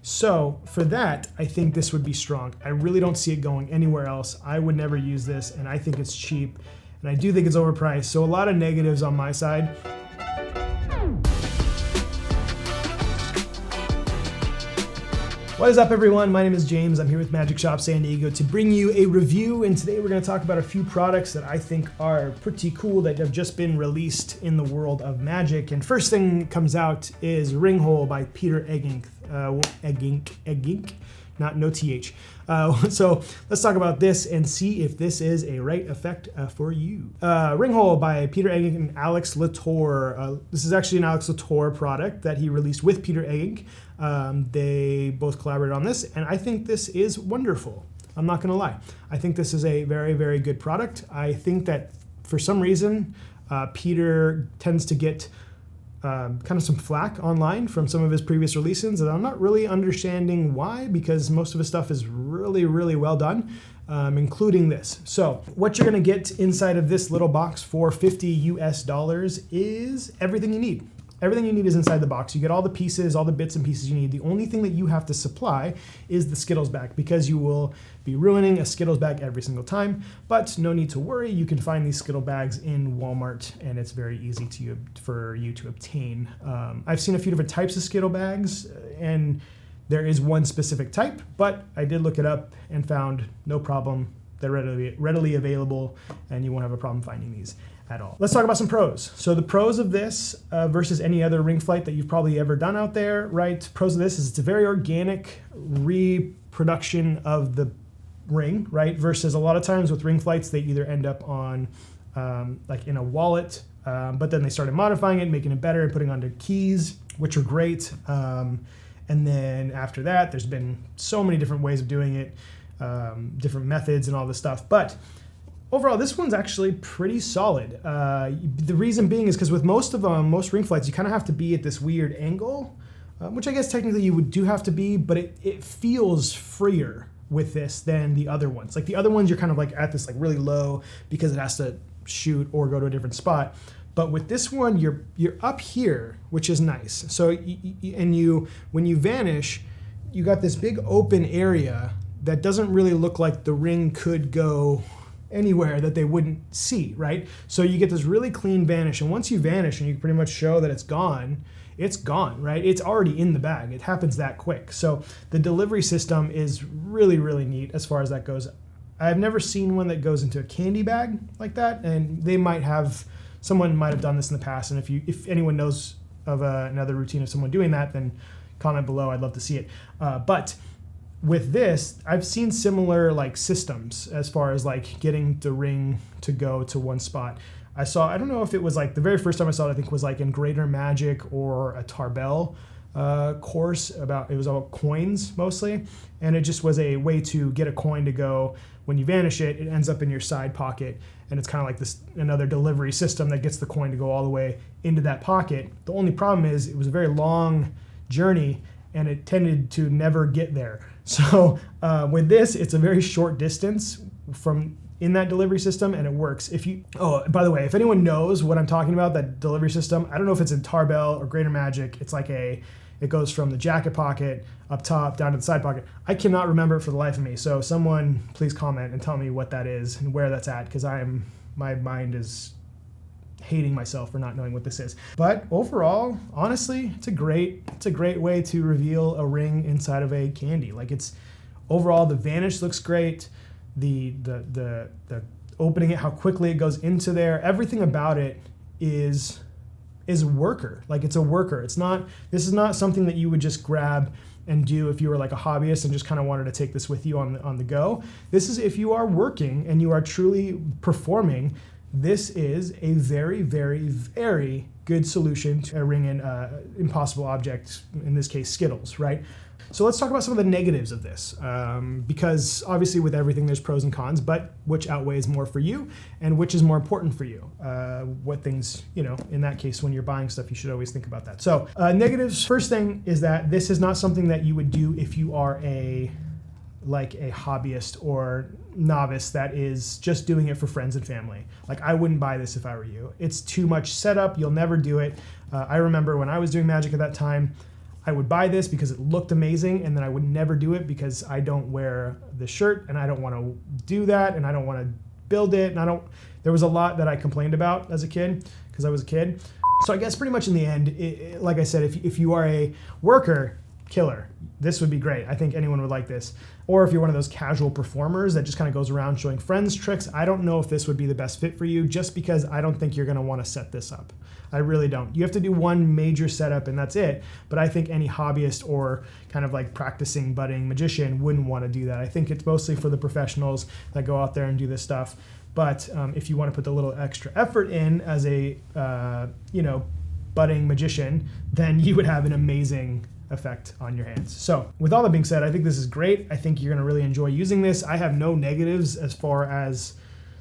So for that, I think this would be strong. I really don't see it going anywhere else. I would never use this, and I think it's cheap, and I do think it's overpriced. So a lot of negatives on my side. What is up, everyone? My name is James. I'm here with Magic Shop San Diego to bring you a review, and today we're going to talk about a few products that I think are pretty cool that have just been released in the world of Magic. And first thing that comes out is Ringhole by Peter Eggink. Eggink, no TH. So let's talk about this and see if this is a right effect for you. Ringhole by Peter Eggink and Alex Latorre. This is actually an Alex Latorre product that he released with Peter Eggink. They both collaborated on this, and I think this is wonderful. I'm not gonna lie. I think this is a very, very good product. I think that for some reason, Peter tends to get kind of some flack online from some of his previous releases, and I'm not really understanding why, because most of his stuff is really, really well done, including this. So what you're gonna get inside of this little box for $50 US is everything you need. Everything you need is inside the box. You get all the pieces, all the bits and pieces you need. The only thing that you have to supply is the Skittles bag, because you will be ruining a Skittles bag every single time. But no need to worry. You can find these Skittle bags in Walmart, and it's very easy for you to obtain. I've seen a few different types of Skittle bags, and there is one specific type, but I did look it up and found no problem. They're readily available, and you won't have a problem finding these at all. Let's talk about some pros. So the pros of this versus any other ring flight that you've probably ever done out there, right? Pros of this is it's a very organic reproduction of the ring, right? Versus a lot of times with ring flights, they either end up on like in a wallet, but then they started modifying it, making it better and putting onto keys, which are great. And then after that, there's been so many different ways of doing it, different methods and all this stuff. But overall, this one's actually pretty solid. The reason being is because with most ring flights, you kind of have to be at this weird angle, which I guess technically you do have to be, but it feels freer with this than the other ones. Like the other ones, you're kind of like at this like really low because it has to shoot or go to a different spot. But with this one, you're up here, which is nice. So when you vanish, you got this big open area that doesn't really look like the ring could go anywhere that they wouldn't see, right? So you get this really clean vanish, and once you vanish and you pretty much show that it's gone, right? It's already in the bag. It happens that quick. So the delivery system is really, really neat as far as that goes. I've never seen one that goes into a candy bag like that, and someone might have done this in the past, and if anyone knows of another routine of someone doing that, then comment below. I'd love to see it. But with this, I've seen similar like systems as far as like getting the ring to go to one spot. I don't know if it was like the very first time I saw it, I think was like in Greater Magic or a Tarbell course it was about coins mostly. And it just was a way to get a coin to go. When you vanish it ends up in your side pocket. And it's kind of like another delivery system that gets the coin to go all the way into that pocket. The only problem is it was a very long journey, and it tended to never get there. So with this, it's a very short distance from in that delivery system, and it works. By the way, if anyone knows what I'm talking about, that delivery system, I don't know if it's in Tarbell or Greater Magic. It's like it goes from the jacket pocket up top down to the side pocket. I cannot remember it for the life of me. So someone please comment and tell me what that is and where that's at, because my mind is hating myself for not knowing what this is. But overall, honestly, it's a great way to reveal a ring inside of a candy. Like overall, the vanish looks great. The opening it, how quickly it goes into there, everything about it is a worker. Like it's a worker. This is not something that you would just grab and do if you were like a hobbyist and just kind of wanted to take this with you on the go. This is if you are working and you are truly performing. This is a very, very, very good solution to a ring and impossible object, in this case, Skittles, right? So let's talk about some of the negatives of this, because obviously with everything there's pros and cons, but which outweighs more for you and which is more important for you? What things, in that case, when you're buying stuff, you should always think about that. So negatives, first thing is that this is not something that you would do if you are a hobbyist or novice that is just doing it for friends and family. Like I wouldn't buy this if I were you. It's too much setup. You'll never do it. I remember when I was doing Magic at that time, I would buy this because it looked amazing, and then I would never do it because I don't wear the shirt and I don't want to do that and I don't want to build it. And there was a lot that I complained about as a kid because I was a kid. So I guess pretty much in the end, like I said, if you are a worker, killer, this would be great. I think anyone would like this. Or if you're one of those casual performers that just kind of goes around showing friends tricks, I don't know if this would be the best fit for you, just because I don't think you're going to want to set this up. I really don't. You have to do one major setup and that's it. But I think any hobbyist or kind of like practicing budding magician wouldn't want to do that. I think it's mostly for the professionals that go out there and do this stuff. But if you want to put the little extra effort in as a budding magician, then you would have an amazing effect on your hands. So with all that being said, I think this is great. I think you're going to really enjoy using this. I have no negatives as far as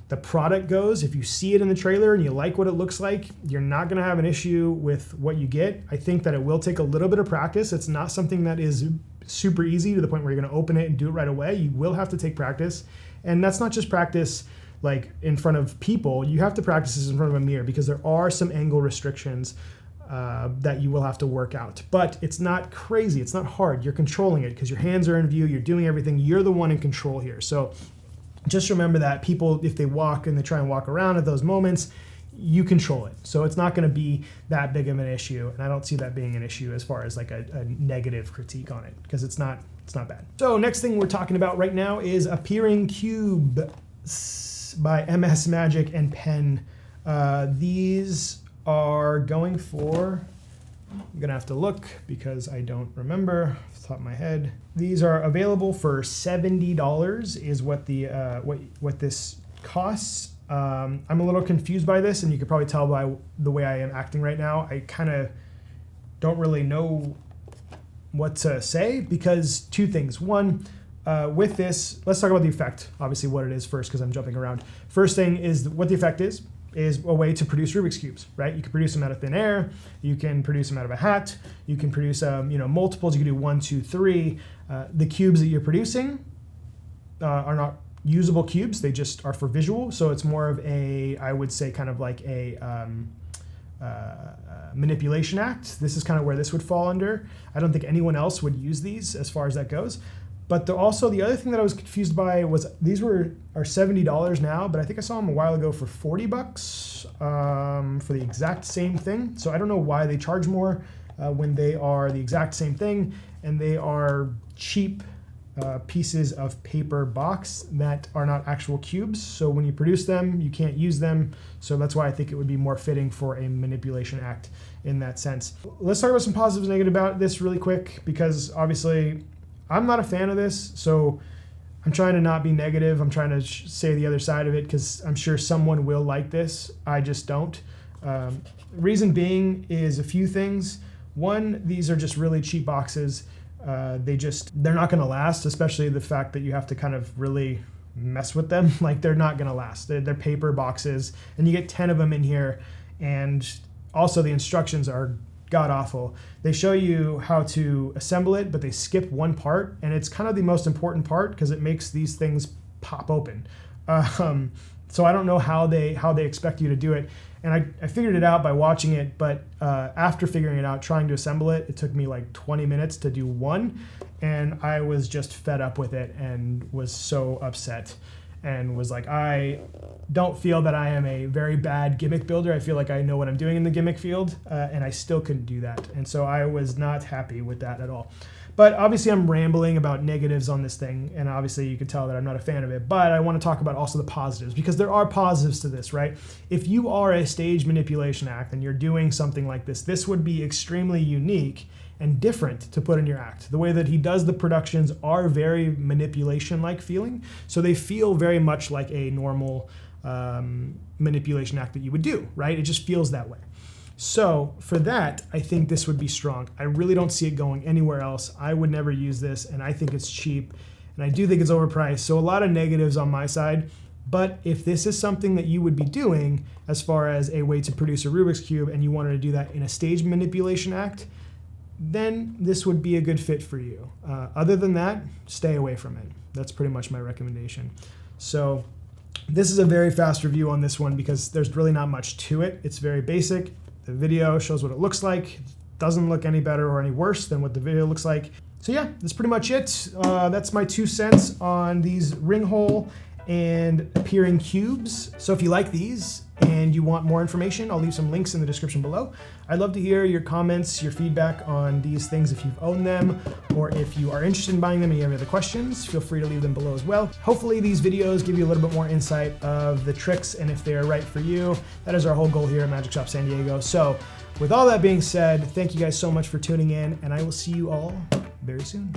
the product goes. If you see it in the trailer and you like what it looks like, you're not going to have an issue with what you get. I think that it will take a little bit of practice. It's not something that is super easy to the point where you're going to open it and do it right away. You will have to take practice. And that's not just practice like in front of people. You have to practice this in front of a mirror because there are some angle restrictions that you will have to work out. But it's not crazy. It's not hard. You're controlling it because your hands are in view. You're doing everything. You're the one in control here. So just remember that people, if they walk and they try and walk around at those moments, you control it. So it's not going to be that big of an issue. And I don't see that being an issue as far as like a negative critique on it, because it's not bad. So next thing we're talking about right now is Appearing Cube by MS Magic and Pen. These are going for, I'm gonna have to look because I don't remember off the top of my head. These are available for $70 is what the what this costs. I'm a little confused by this, and you could probably tell by the way I am acting right now. I kind of don't really know what to say because two things. One, with this, let's talk about the effect. Obviously what it is first because I'm jumping around. First thing is what the effect is a way to produce Rubik's Cubes, right? You can produce them out of thin air. You can produce them out of a hat. You can produce multiples. You can do 1, 2, 3. The cubes that you're producing are not usable cubes. They just are for visual. So it's more of a, I would say, kind of like a manipulation act. This is kind of where this would fall under. I don't think anyone else would use these as far as that goes. But also the other thing that I was confused by was these are $70 now, but I think I saw them a while ago for $40 for the exact same thing. So I don't know why they charge more when they are the exact same thing, and they are cheap pieces of paper box that are not actual cubes. So when you produce them, you can't use them. So that's why I think it would be more fitting for a manipulation act in that sense. Let's talk about some positives and negatives about this really quick, because obviously I'm not a fan of this, so I'm trying to not be negative. I'm trying to say the other side of it because I'm sure someone will like this. I just don't. Reason being is a few things. One, these are just really cheap boxes. They're not going to last, especially the fact that you have to kind of really mess with them. Like, they're not going to last. They're paper boxes, and you get 10 of them in here, and also the instructions are god awful. They show you how to assemble it, but they skip one part, and it's kind of the most important part because it makes these things pop open. So I don't know how they expect you to do it. And I figured it out by watching it, but after figuring it out, trying to assemble it, it took me like 20 minutes to do one, and I was just fed up with it and was so upset and was like, I don't feel that I am a very bad gimmick builder. I feel like I know what I'm doing in the gimmick field, and I still couldn't do that. And so I was not happy with that at all. But obviously I'm rambling about negatives on this thing, and obviously you can tell that I'm not a fan of it, but I want to talk about also the positives, because there are positives to this, right? If you are a stage manipulation act and you're doing something like this would be extremely unique and different to put in your act. The way that he does the productions are very manipulation-like feeling, so they feel very much like a normal manipulation act that you would do, right? It just feels that way. So for that, I think this would be strong. I really don't see it going anywhere else. I would never use this, and I think it's cheap, and I do think it's overpriced. So a lot of negatives on my side, but if this is something that you would be doing as far as a way to produce a Rubik's Cube and you wanted to do that in a stage manipulation act, then this would be a good fit for you. Other than that, stay away from it. That's pretty much my recommendation. So this is a very fast review on this one because there's really not much to it. It's very basic. The video shows what it looks like. doesn't look any better or any worse than what the video looks like. So yeah, that's pretty much it. That's my 2 cents on these Ringhole and appearing cubes. So if you like these and you want more information, I'll leave some links in the description below. I'd love to hear your comments, your feedback on these things if you've owned them, or if you are interested in buying them and you have any other questions, feel free to leave them below as well. Hopefully these videos give you a little bit more insight of the tricks and if they're right for you. That is our whole goal here at Magic Shop San Diego. So with all that being said, thank you guys so much for tuning in, and I will see you all very soon.